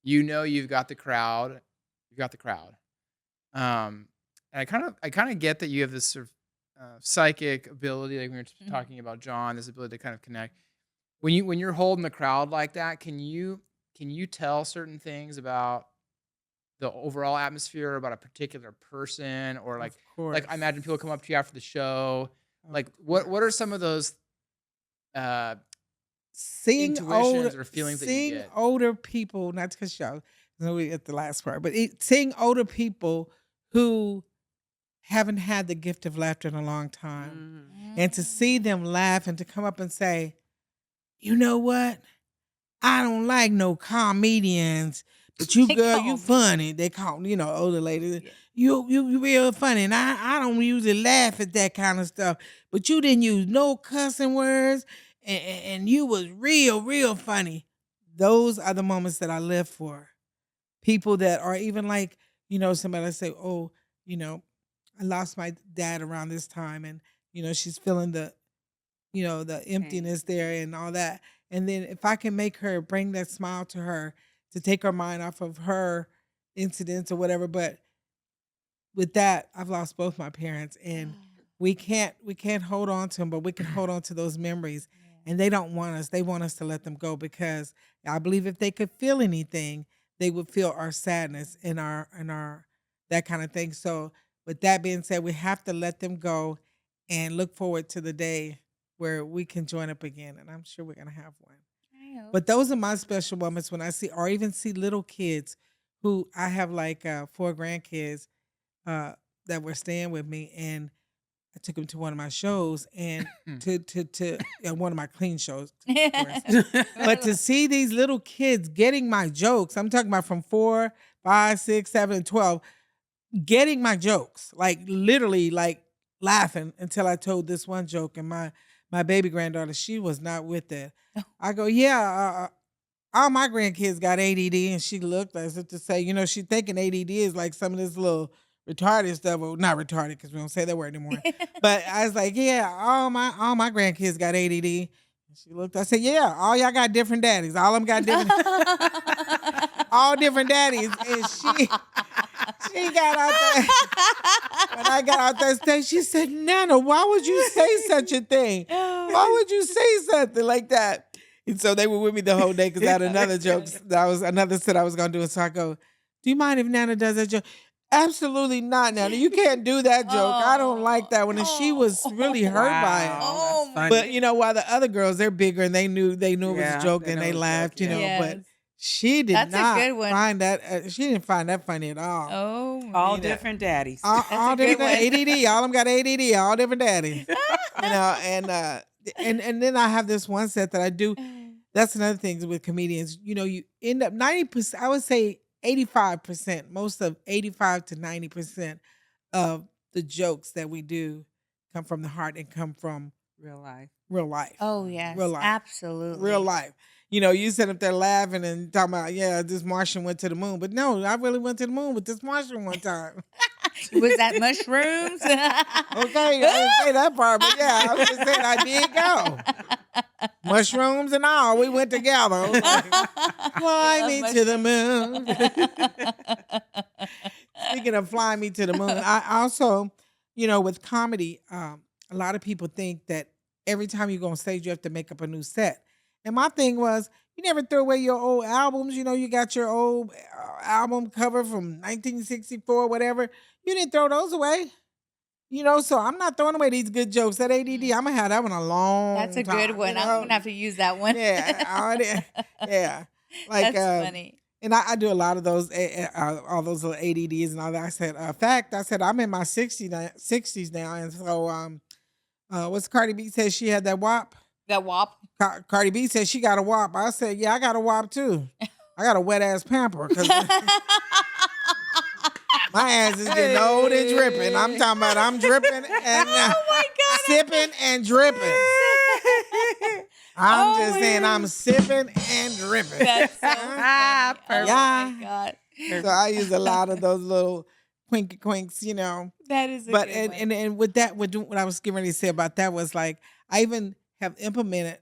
Speaker 3: you've got the crowd, and I kind of get that you have this sort of psychic ability, like we were talking about John, this ability to kind of connect. When you're holding the crowd like that, can you tell certain things about the overall atmosphere, about a particular person, or like I imagine people come up to you after the show. Like what are some of those
Speaker 2: seeing
Speaker 3: intuitions or feelings that you
Speaker 2: seeing
Speaker 3: get?
Speaker 2: older people, not to show, we at the last part, but seeing older people who haven't had the gift of laughter in a long time, and to see them laugh and to come up and say, you know what? I don't like no comedians But you,
Speaker 1: They
Speaker 2: girl,
Speaker 1: call
Speaker 2: you
Speaker 1: me.
Speaker 2: funny. They call, older ladies.
Speaker 1: Yeah.
Speaker 2: You real funny. And I don't usually laugh at that kind of stuff. But you didn't use no cussing words, and you was real funny. Those are the moments that I live for. People that are even like, somebody say, oh, you know, I lost my dad around this time, and she's feeling the
Speaker 4: Pain.
Speaker 2: emptiness there and all that. And then if I can make her bring that smile to her to take her mind off of her incidents or whatever. But with that, I've lost both my parents, and we can't hold on to them, but we can hold on to those memories.
Speaker 1: Yeah.
Speaker 2: And they don't want us. They want us to let them go, because I believe if they could feel anything, they would feel our sadness and our that kind of thing. So with that being said, we have to let them go and look forward to the day where we can join up again. And I'm sure we're gonna have one.
Speaker 1: I hope
Speaker 2: But those are my special moments when I see, or even see little kids who I have like 4 grandkids uh, that were staying with me, and I took them to one of my shows, and to one of my clean shows, of course. But to see these little kids getting my jokes, I'm talking about from 4, 5, 6, 7, and 12, getting my jokes, like literally like laughing until I told this one joke, and my baby granddaughter, she was not with it. I go, yeah, all my grandkids got ADD, and she looked as if to say, she thinking ADD is like some of this little retarded stuff. Well, not retarded because we don't say that word anymore. But I was like, yeah, all my grandkids got ADD. And she looked. I said, yeah, all y'all got different daddies. All of them got different, all different daddies. And she got out there. When I got out that stage, she said, Nana, why would you say such a thing? Why would you say something like that? And so they were with me the whole day because I had another joke. That was another set I was going to do. And so I go, do you mind if Nana does that joke? Absolutely not, Nana. You can't do that joke. I don't like that one. And she was really hurt by it.
Speaker 4: Wow,
Speaker 1: Oh
Speaker 4: that's
Speaker 1: my
Speaker 4: funny.
Speaker 2: But while the other girls, they're bigger and they knew it was a
Speaker 4: Yeah,
Speaker 2: joke
Speaker 4: they
Speaker 2: and
Speaker 4: know
Speaker 2: they
Speaker 4: it's a joke,
Speaker 2: laughed,
Speaker 4: yeah.
Speaker 2: but
Speaker 1: Yes.
Speaker 2: she did
Speaker 1: That's a
Speaker 2: not
Speaker 1: good one.
Speaker 2: find that. She didn't find that funny at all.
Speaker 1: Oh my
Speaker 4: All
Speaker 2: know,
Speaker 4: different daddies.
Speaker 2: All
Speaker 1: a good
Speaker 2: different
Speaker 1: one.
Speaker 2: ADD. All of them got ADD. All different daddies. And then I have this one set that I do. That's another thing with comedians. You end up 90%. I would say 85%. Most of 85 to 90% of the jokes that we do come from the heart and come from
Speaker 4: Real life.
Speaker 2: real life.
Speaker 1: Oh
Speaker 2: Real
Speaker 1: yes,
Speaker 2: life.
Speaker 1: absolutely.
Speaker 2: Real life. You sit up there laughing and talking about, yeah, this Martian went to the moon. But no, I really went to the moon with this Martian one time.
Speaker 1: Was that mushrooms?
Speaker 2: Okay, I didn't say that part, but yeah, I was just saying I did go. Mushrooms and all, we went together. I was like, fly me to the moon. Speaking of flying me to the moon, I also, with comedy, a lot of people think that every time you go on stage, you have to make up a new set. And my thing was, you never throw away your old albums. You got your old album cover from 1964, whatever. You didn't throw those away. So I'm not throwing away these good jokes. That ADD, I'm gonna have that one a long
Speaker 1: That's a
Speaker 2: time.
Speaker 1: good one. I'm gonna have to use that one.
Speaker 2: Yeah. Like,
Speaker 1: That's funny.
Speaker 2: and I do a lot of those, all those little ADDs and all that. I said, I'm in my 60s now, and so what's Cardi B said she had that WAP?
Speaker 1: That WAP.
Speaker 2: Cardi B said she got a WAP. I said, yeah, I got a WAP too. I got a wet ass pamper because my ass is getting old and dripping. I'm talking about I'm dripping and
Speaker 1: Oh my God.
Speaker 2: sipping and dripping. I'm just saying I'm sipping and dripping.
Speaker 1: That's so funny. Oh
Speaker 2: Yeah.
Speaker 1: my God.
Speaker 2: So I use a lot of those little quinks,
Speaker 1: That is a
Speaker 2: But
Speaker 1: good one.
Speaker 2: and with that, what I was getting ready to say about that was like I even have implemented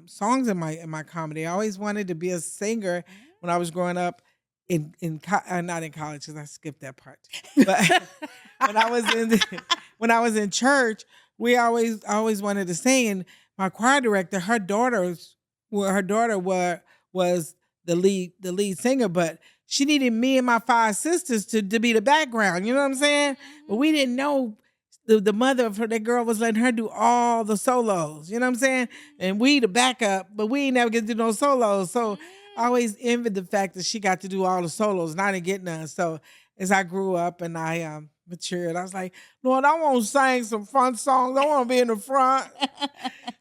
Speaker 2: songs in my comedy. I always wanted to be a singer when I was growing up not in college because I skipped that part. But when I was in church, I always wanted to sing. And my choir director, her daughter was the lead singer, but she needed me and my 5 sisters to be the background. You know what I'm saying? But we didn't know the mother of that girl was letting her do all the solos. You know what I'm saying? And we the backup, but we ain't never get to do no solos. So I always envied the fact that she got to do all the solos and I didn't get none. So as I grew up and I matured, I was like, Lord, I want to sing some front songs. I want to be in the front.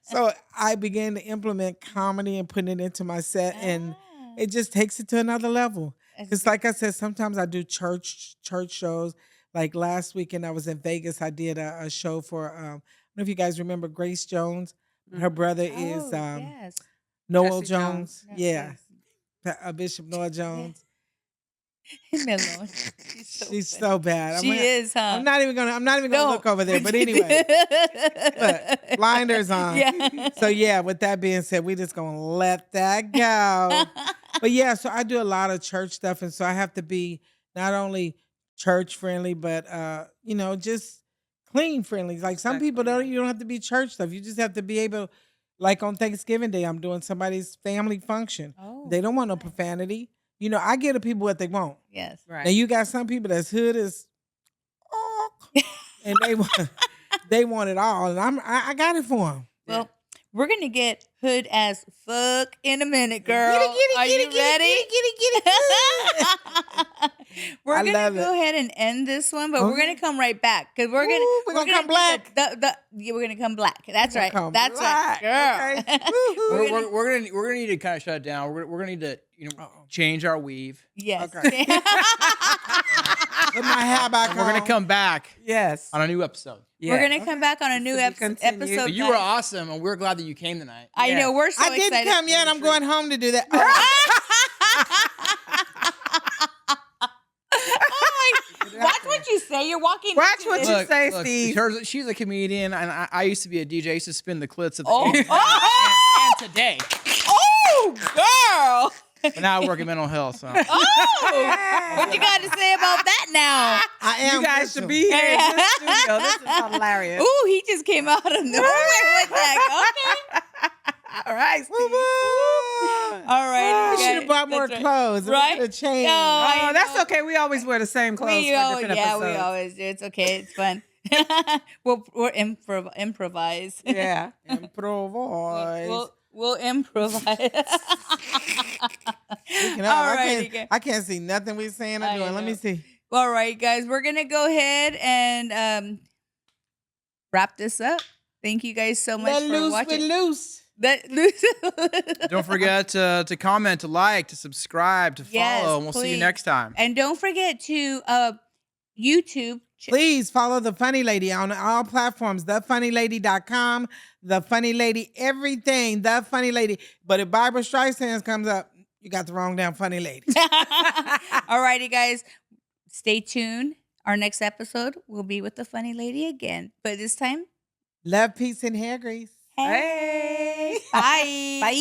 Speaker 2: So I began to implement comedy and putting it into my set. And it just takes it to another level.
Speaker 1: That's
Speaker 2: Because like I said, sometimes I do church shows. Like last weekend, I was in Vegas. I did a show for, I don't know if you guys remember Grace Jones. Her brother is
Speaker 1: Oh, yes.
Speaker 2: Noel
Speaker 4: Jesse
Speaker 2: Jones.
Speaker 4: Jones.
Speaker 1: No,
Speaker 2: Yeah,
Speaker 1: yes.
Speaker 2: Bishop Noel Jones.
Speaker 1: Melon.
Speaker 2: She's
Speaker 1: funny.
Speaker 2: so bad.
Speaker 1: She is, huh?
Speaker 2: I'm not even gonna
Speaker 1: No.
Speaker 2: look over there. But anyway, look, blinders on.
Speaker 1: Yeah.
Speaker 2: So yeah, with that being said, we just gonna let that go. But yeah, so I do a lot of church stuff, and so I have to be not only church friendly, but just clean friendly. Like some people
Speaker 4: Exactly,
Speaker 2: you don't have to be church stuff. You just have to be able, like on Thanksgiving Day, I'm doing somebody's family function.
Speaker 1: Oh,
Speaker 2: They don't want no
Speaker 1: nice.
Speaker 2: profanity. I give the people what they want.
Speaker 1: Yes.
Speaker 4: Right.
Speaker 2: Now you got some people that's hood as and they want it all, and I got it for them.
Speaker 1: Well, we're gonna get hood as fuck in a minute, girl.
Speaker 2: Get it,
Speaker 1: Are
Speaker 2: get
Speaker 1: you
Speaker 2: it,
Speaker 1: ready?
Speaker 2: get it.
Speaker 1: We're
Speaker 2: I
Speaker 1: gonna
Speaker 2: love
Speaker 1: go
Speaker 2: it.
Speaker 1: ahead and end this one, but we're
Speaker 2: Okay.
Speaker 1: gonna come right back because we're
Speaker 2: Ooh, we're gonna come
Speaker 1: do
Speaker 2: black.
Speaker 1: Yeah, we're gonna come black. That's
Speaker 2: We're
Speaker 1: right.
Speaker 2: gonna come
Speaker 1: That's
Speaker 2: black.
Speaker 1: right, girl.
Speaker 2: Okay. Woo-hoo.
Speaker 3: We're gonna need to kind of shut it down. We're gonna need to
Speaker 2: Uh-oh.
Speaker 3: change our weave.
Speaker 1: Yes.
Speaker 2: Okay. Put my hair back
Speaker 3: And we're gonna
Speaker 2: on.
Speaker 3: come back
Speaker 4: Yes.
Speaker 3: on a new episode.
Speaker 1: We're gonna come back on a new
Speaker 4: To be continued.
Speaker 1: episode.
Speaker 3: But you were
Speaker 1: guys.
Speaker 3: awesome, and we're glad that you came tonight.
Speaker 1: I know
Speaker 4: Yes.
Speaker 1: we're so
Speaker 2: I didn't
Speaker 1: excited.
Speaker 2: come yet. I'm going home to do that.
Speaker 1: Watch what you say. You're walking.
Speaker 4: Watch
Speaker 1: into
Speaker 4: what
Speaker 1: this.
Speaker 4: you say, Steve.
Speaker 3: She's a comedian, and I used to be a DJ. I used to spin the clits of the
Speaker 1: Oh.
Speaker 3: 80s and today.
Speaker 1: Oh, girl.
Speaker 3: But now I work in mental health. So.
Speaker 1: Oh, what you got to say about that now?
Speaker 2: I am.
Speaker 4: You guys should
Speaker 2: Crystal.
Speaker 4: be here in this studio. This is hilarious.
Speaker 1: Ooh, he just came out of nowhere with that. Okay.
Speaker 4: All right, Steve.
Speaker 1: All right.
Speaker 2: We should have bought more clothes.
Speaker 1: Right?
Speaker 2: We could have changed.
Speaker 1: No, I
Speaker 4: Oh, that's
Speaker 1: know.
Speaker 4: okay. We always wear the same clothes
Speaker 1: We
Speaker 4: for
Speaker 1: always,
Speaker 4: different
Speaker 1: yeah,
Speaker 4: episodes.
Speaker 1: we always do. It's okay. It's fun. we'll improvise.
Speaker 4: Yeah.
Speaker 2: Improvise.
Speaker 1: We'll improvise.
Speaker 2: Speaking of,
Speaker 1: Alrighty,
Speaker 2: I can't see nothing we're saying or
Speaker 1: I
Speaker 2: doing. Let me
Speaker 1: know.
Speaker 2: see.
Speaker 1: All right, guys, we're gonna go ahead and wrap this up. Thank you guys so much
Speaker 2: Let
Speaker 1: for
Speaker 2: loose
Speaker 1: watching.
Speaker 2: with loose.
Speaker 3: Don't forget to comment, to like, to subscribe, to follow,
Speaker 1: Yes,
Speaker 3: and we'll see you
Speaker 1: please.
Speaker 3: next time.
Speaker 1: And don't forget to YouTube.
Speaker 2: Please follow The Funny Lady on all platforms. TheFunnyLady.com, The Funny Lady, everything. The Funny Lady. But if Barbara Streisand comes up, you got the wrong damn funny lady.
Speaker 1: All righty, guys. Stay tuned. Our next episode will be with the funny lady again. But this time,
Speaker 2: Love, peace, and hair grease.
Speaker 1: hey. Bye. Bye.